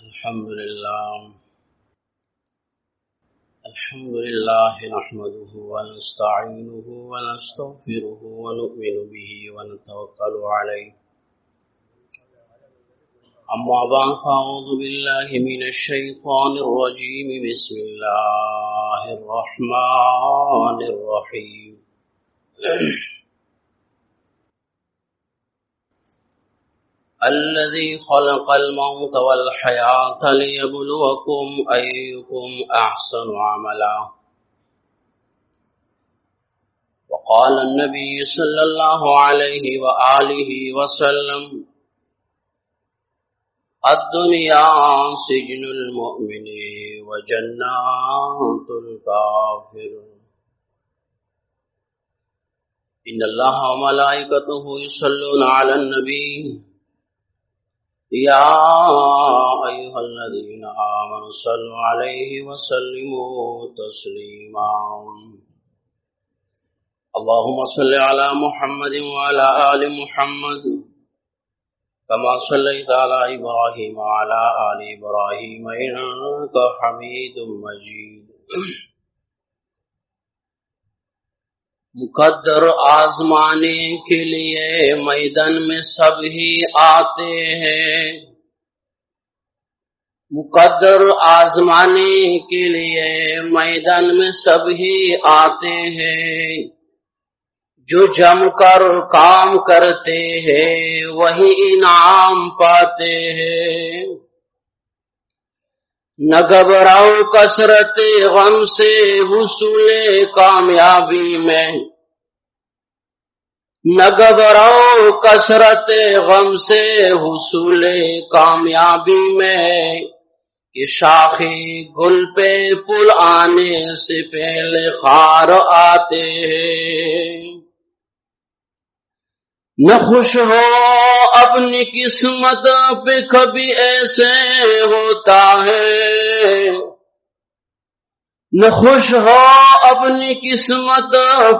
الحمد لله نحمده ونستعينه ونستغفره ونؤمن به ونتوكل عليه. أما بعد فأعوذ بالله من الشيطان الرجيم. بسم الله الرحمن الرحيم. الذي خلق الموت والحياة ليبلوكم أيكم أحسن عملا. وقال النبي صلى الله عليه وآله وسلم: الدنيا سجن المؤمن وجنات الكافر. إن الله وملائكته يصلون على النبي يا أيها الذين آمنوا صلوا عليه وسلموا تسليما. اللهم صل على محمد وعلى آل محمد كما صليت على إبراهيم وعلى آل إبراهيم إنك حميد مجيد. مقدر آزمانے کے لیے میدان میں سب ہی آتے ہیں. مقدر آزمانے کے لیے میدان میں سب ہی آتے ہیں. جو جم کر کام کرتے ہیں وہی انعام پاتے ہیں. نہ گھبراؤ کثرت غم سے حصول کامیابی میں. نہ گھبراؤ کثرت غم سے حصول کامیابی میں. کہ شاخ گل پہ پھول آنے سے پہلے خار آتے ہیں. نہ خوش ہو اپنی قسمت پہ کبھی ایسے ہوتا ہے. نہ خوش ہو اپنی قسمت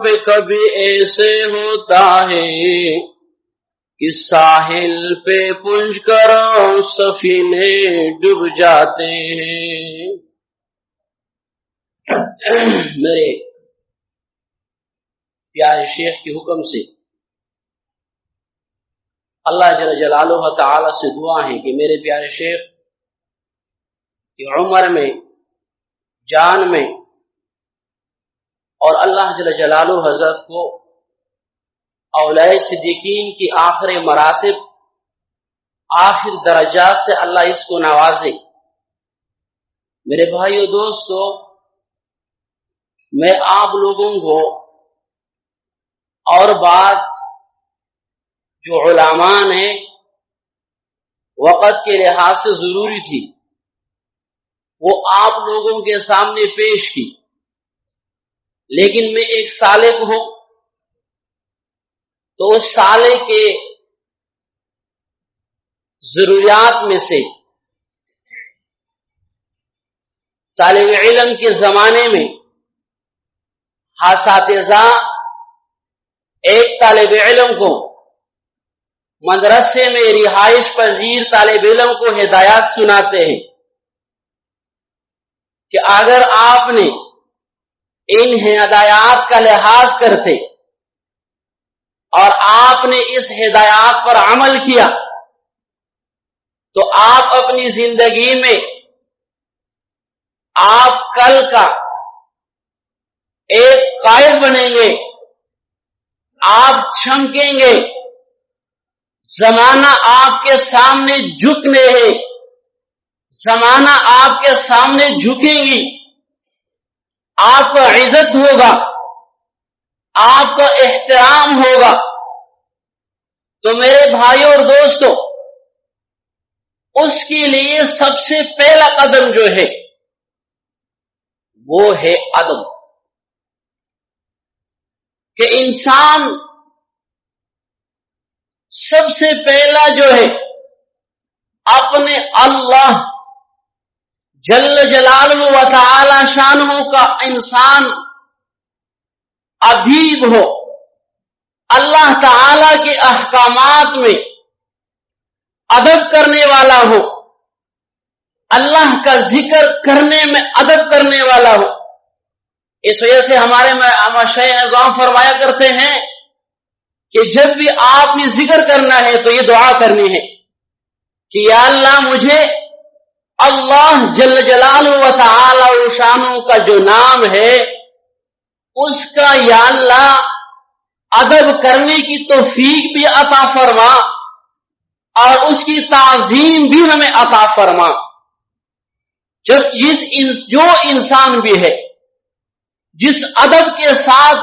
پہ کبھی ایسے ہوتا ہے. کہ ساحل پہ پہنچ کر سفینے ڈوب جاتے ہیں. میرے پیارے شیخ کے حکم سے اللہ جل جلالہ تعالی سے دعا ہے کہ میرے پیارے شیخ کی عمر میں، جان میں، اور اللہ جل جلالہ حضرت کو اولیاء صدیقین کی آخر مراتب، آخر درجات سے اللہ اس کو نوازے. میرے بھائیو دوستو، میں آپ لوگوں کو اور بات جو علماء نے وقت کے لحاظ سے ضروری تھی وہ آپ لوگوں کے سامنے پیش کی. لیکن میں ایک سالک ہوں تو اس سالک کے ضروریات میں سے طالب علم کے زمانے میں اساتذہ ایک طالب علم کو مدرسے میں رہائش پذیر طالب علم کو ہدایات سناتے ہیں کہ اگر آپ نے ان ہدایات کا لحاظ کرتے اور آپ نے اس ہدایات پر عمل کیا تو آپ اپنی زندگی میں آپ کل کا ایک قائد بنیں گے. آپ چمکیں گے. زمانہ آپ کے سامنے جھکنے ہے. زمانہ آپ کے سامنے جھکیں گی. آپ کو عزت ہوگا. آپ کا احترام ہوگا. تو میرے بھائیوں اور دوستوں، اس کے لیے سب سے پہلا قدم جو ہے وہ ہے ادب. کہ انسان سب سے پہلا جو ہے اپنے اللہ جل جلالہ و تعالی شانہ کا انسان ادیب ہو، اللہ تعالی کے احکامات میں ادب کرنے والا ہو. اللہ کا ذکر کرنے میں ادب کرنے والا ہو. اس وجہ سے ہمارے مشائخ اعظام فرمایا کرتے ہیں کہ جب بھی آپ نے ذکر کرنا ہے تو یہ دعا کرنی ہے کہ یا اللہ مجھے اللہ جل جلالہ و تعالی و شانہ کا جو نام ہے اس کا یا اللہ ادب کرنے کی توفیق بھی عطا فرما اور اس کی تعظیم بھی ہمیں عطا فرما. جو انسان بھی ہے جس ادب کے ساتھ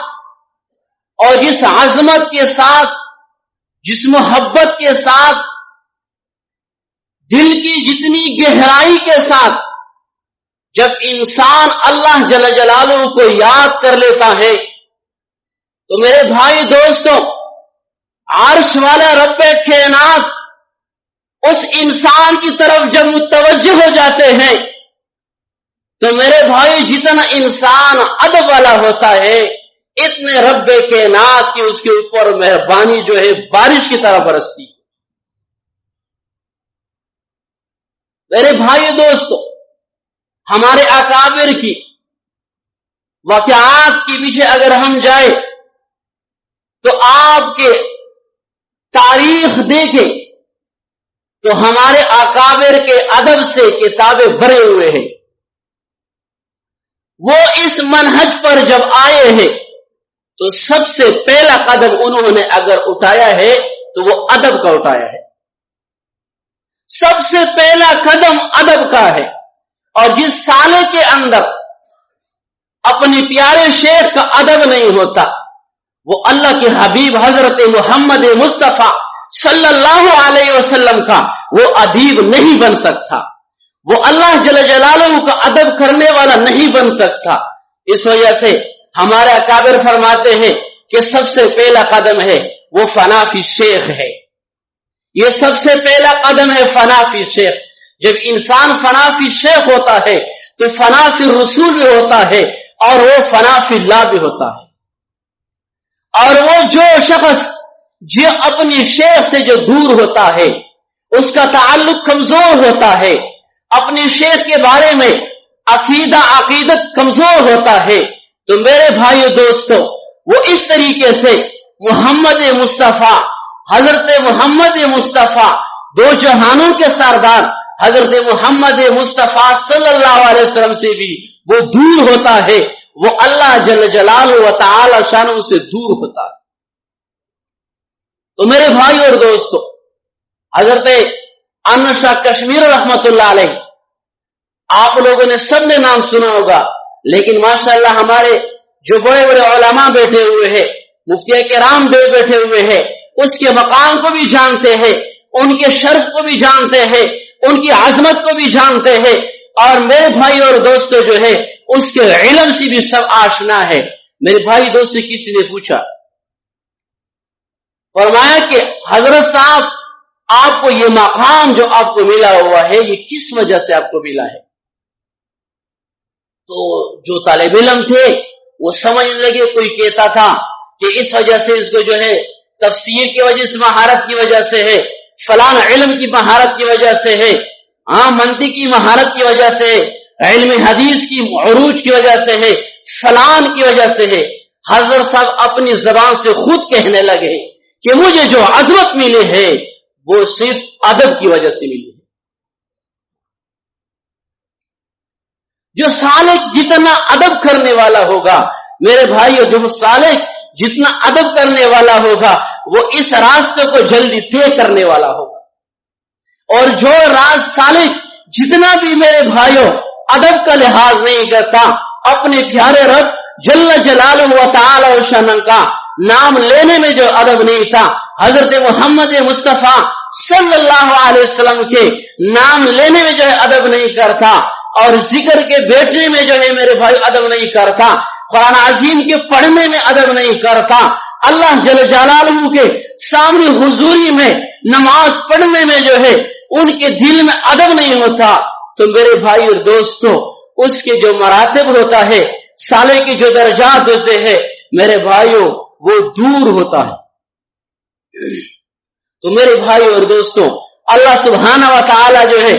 اور جس عظمت کے ساتھ جس محبت کے ساتھ دل کی جتنی گہرائی کے ساتھ جب انسان اللہ جل جلالہ کو یاد کر لیتا ہے تو میرے بھائی دوستوں عرش والا رب کائنات اس انسان کی طرف جب متوجہ ہو جاتے ہیں تو میرے بھائی جتنا انسان ادب والا ہوتا ہے اتنے رب کائنات کی اس کے اوپر مہربانی جو ہے بارش کی طرح برستی. میرے بھائی دوستو ہمارے اکابر کی واقعات کے پیچھے اگر ہم جائیں تو آپ کے تاریخ دیکھیں تو ہمارے اکابر کے ادب سے کتابیں بھرے ہوئے ہیں. وہ اس منہج پر جب آئے ہیں تو سب سے پہلا قدم انہوں نے اگر اٹھایا ہے تو وہ ادب کا اٹھایا ہے. سب سے پہلا قدم ادب کا ہے. اور جس سالے کے اندر اپنے پیارے شیخ کا ادب نہیں ہوتا وہ اللہ کے حبیب حضرت محمد مصطفیٰ صلی اللہ علیہ وسلم کا وہ ادیب نہیں بن سکتا. وہ اللہ جل جلالہ کا ادب کرنے والا نہیں بن سکتا. اس وجہ سے ہمارے اکابر فرماتے ہیں کہ سب سے پہلا قدم ہے وہ فنا فی شیخ ہے. یہ سب سے پہلا قدم ہے فنا فی شیخ. جب انسان فنا فی شیخ ہوتا ہے تو فنا فی رسول بھی ہوتا ہے اور وہ فنا فی اللہ بھی ہوتا ہے. اور وہ جو شخص جو اپنی شیخ سے جو دور ہوتا ہے اس کا تعلق کمزور ہوتا ہے, اپنے شیخ کے بارے میں عقیدت کمزور ہوتا ہے, تو میرے بھائیو دوستو وہ اس طریقے سے محمد مصطفیٰ حضرت محمد مصطفیٰ دو جہانوں کے سردار حضرت محمد مصطفیٰ صلی اللہ علیہ وسلم سے بھی وہ دور ہوتا ہے. وہ اللہ جل جلالہ و تعالی شانہ سے دور ہوتا ہے. تو میرے بھائی اور دوستو حضرت انور شاہ کشمیر رحمت اللہ علیہ آپ لوگوں نے سب نے نام سنا ہوگا, لیکن ماشاءاللہ ہمارے جو بڑے بڑے علماء بیٹھے ہوئے ہیں, مفتی کرام بیٹھے ہوئے ہیں, اس کے مقام کو بھی جانتے ہیں, ان کے شرف کو بھی جانتے ہیں, ان کی عظمت کو بھی جانتے ہیں. اور میرے بھائی اور دوستو جو ہے اس کے علم سے بھی سب آشنا ہے. میرے بھائی دوست سے کسی نے پوچھا, فرمایا کہ حضرت صاحب آپ کو یہ مقام جو آپ کو ملا ہوا ہے یہ کس وجہ سے آپ کو ملا ہے؟ تو جو طالب علم تھے وہ سمجھ لگے, کوئی کہتا تھا کہ اس وجہ سے اس کو جو ہے تفسیر کی وجہ سے مہارت کی وجہ سے ہے, فلان علم کی مہارت کی وجہ سے ہے, منطق کی مہارت کی وجہ سے, علم حدیث کی عروج کی وجہ سے ہے, فلان کی وجہ سے ہے. حضرت صاحب اپنی زبان سے خود کہنے لگے کہ مجھے جو عظمت ملی ہے وہ صرف ادب کی وجہ سے ملی ہے. جو سالک جتنا ادب کرنے والا ہوگا میرے بھائیو, جو سالک جتنا ادب کرنے والا ہوگا وہ اس راستے کو جلدی طے کرنے والا ہوگا. اور جو سالک جتنا بھی میرے بھائیو ادب کا لحاظ نہیں کرتا, اپنے پیارے رب جل جلالہ و تعالی و شان کا نام لینے میں جو ادب نہیں تھا, حضرت محمد مصطفیٰ صلی اللہ علیہ وسلم کے نام لینے میں جو ہے ادب نہیں کرتا, اور ذکر کے بیٹھنے میں جو ہے میرے بھائی ادب نہیں کرتا, قرآن عظیم کے پڑھنے میں ادب نہیں کرتا, اللہ جل جلالہ کے سامنے حضوری میں نماز پڑھنے میں جو ہے ان کے دل میں ادب نہیں ہوتا, تو میرے بھائی اور دوستو اس کے جو مراتب ہوتا ہے, سالے کے جو درجات ہوتے ہیں میرے بھائیوں وہ دور ہوتا ہے. تو میرے بھائی اور دوستوں اللہ سبحانہ و تعالی جو ہے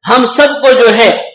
ہم سب کو جو ہے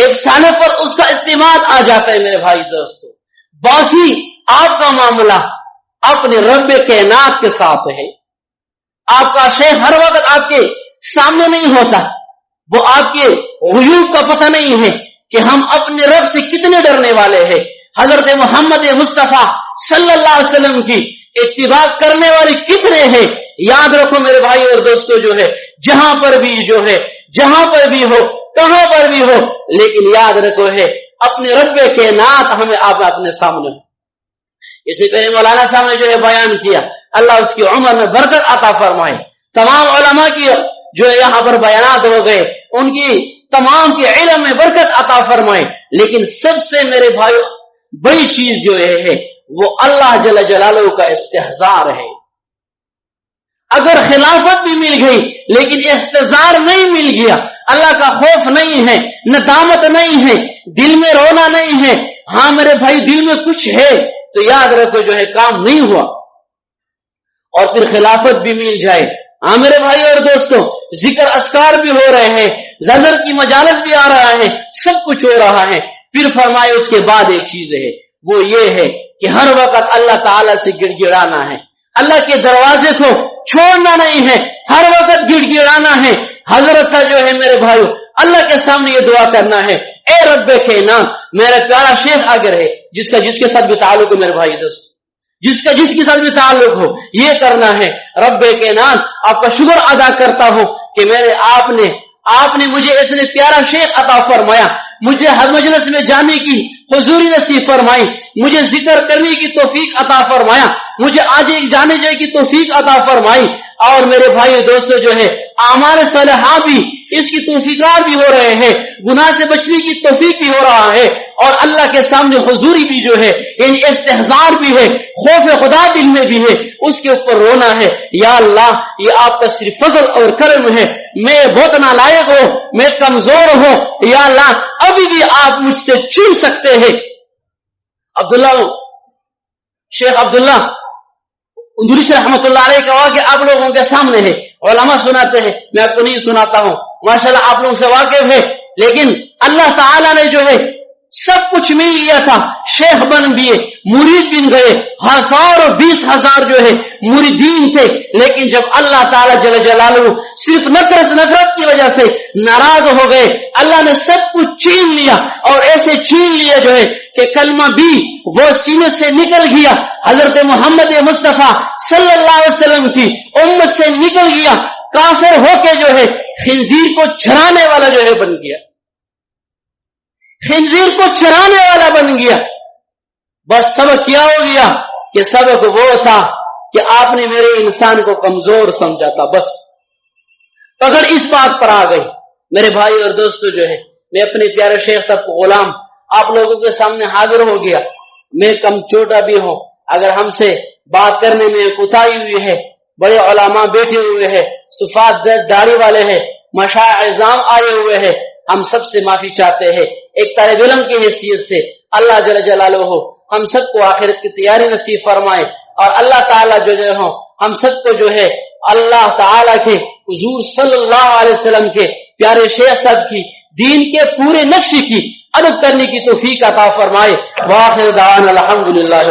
ایک سالے پر اس کا اعتماد آ جاتا ہے میرے بھائی دوستو. باقی آپ کا معاملہ اپنے رب کائنات کے ساتھ ہے. آپ کا شیخ ہر وقت آپ کے سامنے نہیں ہوتا, وہ آپ کے غیوب کا پتہ نہیں ہے کہ ہم اپنے رب سے کتنے ڈرنے والے ہیں. حضرت محمد مصطفیٰ صلی اللہ علیہ وسلم کی اتباع کرنے والے کتنے ہیں. یاد رکھو میرے بھائی اور دوستو, جو ہے جہاں پر بھی جو ہے, جہاں پر بھی ہو, کہاں پر بھی ہو, لیکن یاد رکھو ہے اپنے رب کائنات ہمیں آپ اپنے سامنے. اس سے پہلے مولانا صاحب نے جو ہے بیان کیا, اللہ اس کی عمر میں برکت عطا فرمائے. تمام علماء کی جو ہے یہاں پر بیانات ہو گئے, ان کی تمام کے علم میں برکت عطا فرمائے. لیکن سب سے میرے بھائی بڑی چیز جو ہے وہ اللہ جل جلالہ کا استحضار ہے. اگر خلافت بھی مل گئی لیکن استحضار نہیں مل گیا, اللہ کا خوف نہیں ہے, ندامت نہیں ہے, دل میں رونا نہیں ہے, ہاں میرے بھائی دل میں کچھ ہے, تو یاد رکھو جو ہے کام نہیں ہوا. اور پھر خلافت بھی مل جائے, ہاں میرے بھائی اور دوستوں, ذکر اذکار بھی ہو رہے ہیں, نظر کی مجالس بھی آ رہا ہے, سب کچھ ہو رہا ہے. پھر فرمائے اس کے بعد ایک چیز ہے, وہ یہ ہے کہ ہر وقت اللہ تعالیٰ سے گڑ گڑانا ہے, اللہ کے دروازے کو چھوڑنا نہیں ہے, ہر وقت گڑ گڑانا ہے. حضرت جو ہے میرے بھائیو اللہ کے سامنے یہ دعا کرنا ہے, اے رب کائنات, میرا پیارا شیخ آگر ہے جس کے ساتھ بھی تعلق ہے میرے بھائی دوست, جس کے ساتھ بھی تعلق ہو, یہ کرنا ہے. رب کائنات آپ کا شکر ادا کرتا ہوں کہ میرے آپ نے مجھے اتنے پیارا شیخ عطا فرمایا, مجھے ہر مجلس میں جانے کی حضوری نصیب فرمائی, مجھے ذکر کرنے کی توفیق عطا فرمایا, مجھے آج ایک جانے جائے کی توفیق عطا فرمائی. اور میرے بھائی دوستو جو ہے اعمال صالحہ بھی اس کی توفیقات بھی ہو رہے ہیں, گناہ سے بچنے کی توفیق بھی ہو رہا ہے, اور اللہ کے سامنے حضوری بھی جو ہے یعنی استحضار بھی ہے, خوف خدا دل میں بھی ہے, اس کے اوپر رونا ہے. یا اللہ یہ آپ کا صرف فضل اور کرم ہے, میں بہت نالائق ہوں, میں کمزور ہوں, یا اللہ ابھی بھی آپ مجھ سے چھین سکتے ہیں. شیخ عبداللہ اندوری رحمت اللہ علیہ کا واقعہ آپ لوگوں کے سامنے ہے, علماء سناتے ہیں, میں آپ کو نہیں سناتا ہوں, ماشاءاللہ آپ لوگوں سے واقف ہے. لیکن اللہ تعالیٰ نے جو ہے سب کچھ مل گیا تھا, شیخ بن دیے, مرید بن گئے, 20,000 جو ہے مریدین تھے. لیکن جب اللہ تعالیٰ جل جلالہ صرف نفرت کی وجہ سے ناراض ہو گئے, اللہ نے سب کچھ چھین لیا, اور ایسے چھین لیا جو ہے کہ کلمہ بھی وہ سینے سے نکل گیا, حضرت محمد مصطفیٰ صلی اللہ علیہ وسلم کی امت سے نکل گیا, کافر ہو کے جو ہے خنزیر کو چرانے والا جو ہے بن گیا, خنزیر کو چرانے والا بن گیا. بس سبق کیا ہو گیا کہ سبق وہ تھا کہ آپ نے میرے انسان کو کمزور سمجھا تھا. بس اگر اس بات پر آ گئی میرے بھائی اور دوستو جو ہے میں اپنے پیارے شیخ صاحب کو غلام آپ لوگوں کے سامنے حاضر ہو گیا. میں کم چھوٹا بھی ہوں, اگر ہم سے بات کرنے میں کوتاہی ہوئی ہے, بڑے علماء بیٹھے ہوئے ہیں, صفات داڑھی والے ہیں, مشائخ اعظام آئے ہوئے ہیں, ہم سب سے معافی چاہتے ہیں. ایک طالب علم کی حیثیت سے اللہ جل جلالہ ہم سب کو آخرت کی تیاری نصیب فرمائے, اور اللہ تعالیٰ جو ہم سب کو جو ہے اللہ تعالیٰ کے حضور صلی اللہ علیہ وسلم کے پیارے شیخ صاحب کی دین کے پورے نقش کی ادب کرنے کی توفیق عطا فرمائے. وآخر دعوانا الحمدللہ.